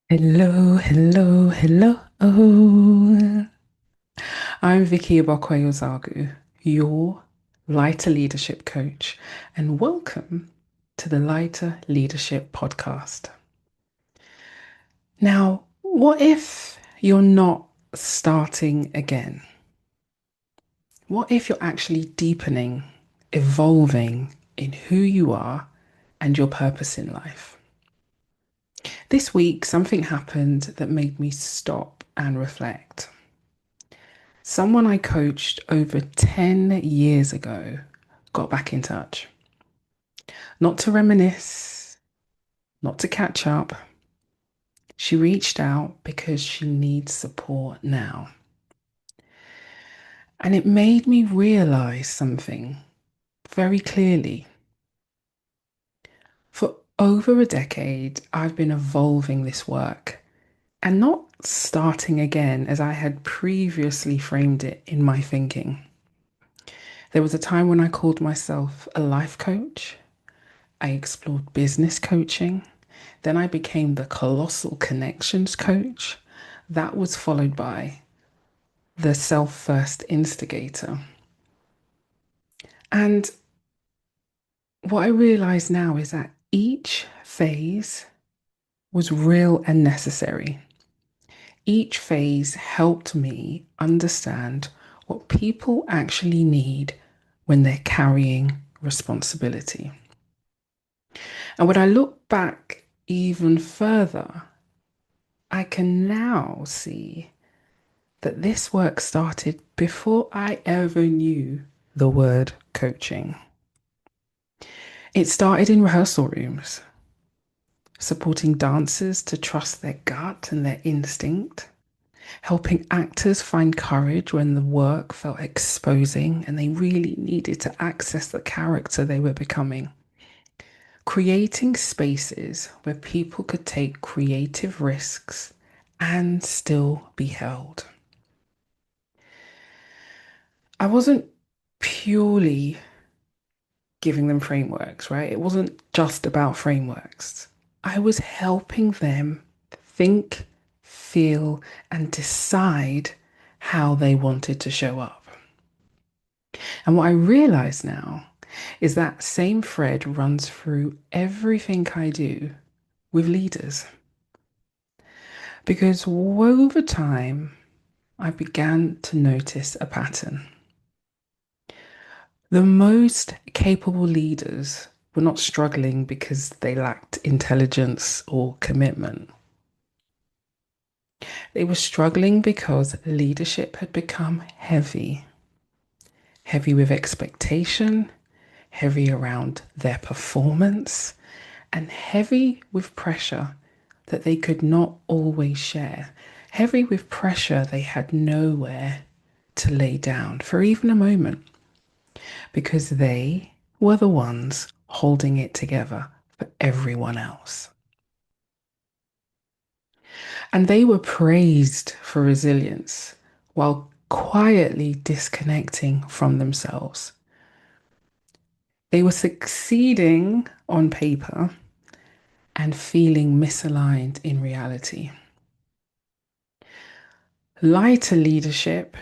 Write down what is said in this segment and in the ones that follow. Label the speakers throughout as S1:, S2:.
S1: Hello, hello, hello. I'm Vicky Igbokwe-Ozoagu, your Lighter Leadership Coach, and welcome to the Lighter Leadership Podcast. Now, what if you're not starting again? What if you're actually deepening, evolving in who you are and your purpose in life? This week, something happened that made me stop and reflect. Someone I coached over 10 years ago got back in touch. Not to reminisce, not to catch up. She reached out because she needs support now. And it made me realize something very clearly. For over a decade, I've been evolving this work and not starting again as I had previously framed it in my thinking. There was a time when I called myself a life coach. I explored business coaching. Then I became the colossal connections coach. That was followed by the self first instigator. And what I realize now is that each phase was real and necessary. Each phase helped me understand what people actually need when they're carrying responsibility. And when I look back even further, I can now see that this work started before I ever knew the word coaching. It started in rehearsal rooms, supporting dancers to trust their gut and their instinct, helping actors find courage when the work felt exposing and they really needed to access the character they were becoming. Creating spaces where people could take creative risks and still be held. I wasn't purely giving them frameworks, right? It wasn't just about frameworks. I was helping them think, feel, and decide how they wanted to show up. And what I realize now is that same thread runs through everything I do with leaders. Because over time, I began to notice a pattern. The most capable leaders were not struggling because they lacked intelligence or commitment. They were struggling because leadership had become heavy, heavy with expectation, heavy around their performance, and heavy with pressure that they could not always share, heavy with pressure they had nowhere to lay down for even a moment, because they were the ones holding it together for everyone else. And they were praised for resilience while quietly disconnecting from themselves. They were succeeding on paper and feeling misaligned in reality. Lighter leadership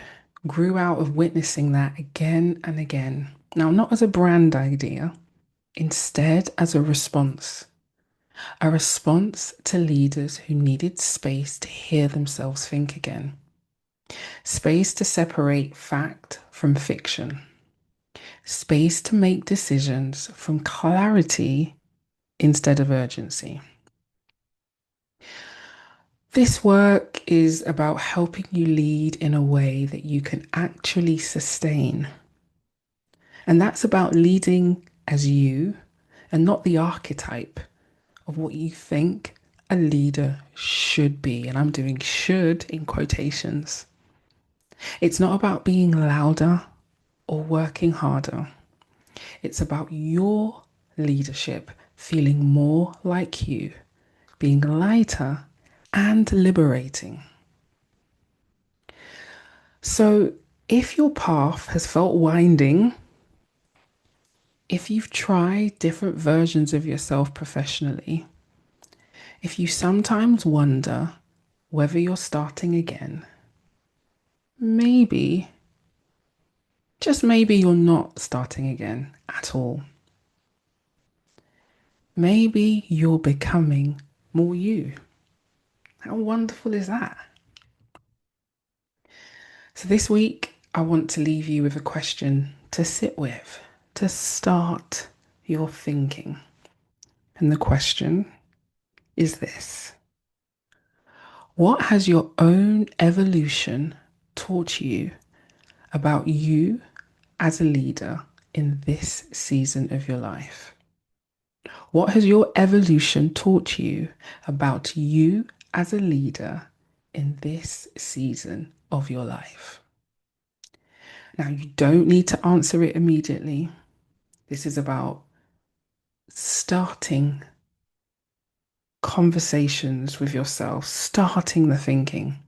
S1: grew out of witnessing that again and again. Now, not as a brand idea, instead as a response to leaders who needed space to hear themselves think again, space to separate fact from fiction, space to make decisions from clarity instead of urgency. This work is about helping you lead in a way that you can actually sustain. And that's about leading as you and not the archetype of what you think a leader should be. And I'm doing should in quotations. It's not about being louder or working harder. It's about your leadership feeling more like you, being lighter and liberating. So, if your path has felt winding, if you've tried different versions of yourself professionally, If you sometimes wonder whether you're starting again, maybe, just maybe you're not starting again at all. Maybe you're becoming more you. How wonderful is that? So this week, I want to leave you with a question to sit with, to start your thinking. And the question is this: what has your own evolution taught you about you as a leader in this season of your life? What has your evolution taught you about you as a leader in this season of your life? Now, you don't need to answer it immediately. This is about starting conversations with yourself, starting the thinking.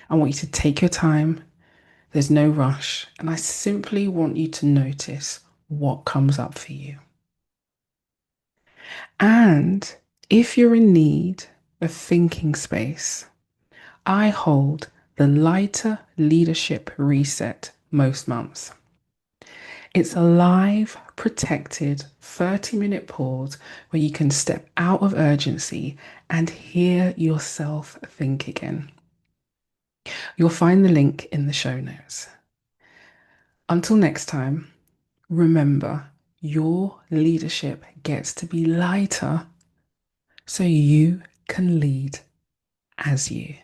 S1: I want you to take your time. There's no rush. And I simply want you to notice what comes up for you. And if you're in need of thinking space, I hold the Lighter Leadership Reset most months. It's a live, protected 30-minute pause where you can step out of urgency and hear yourself think again. You'll find the link in the show notes. Until next time, remember, your leadership gets to be lighter so you can lead as you.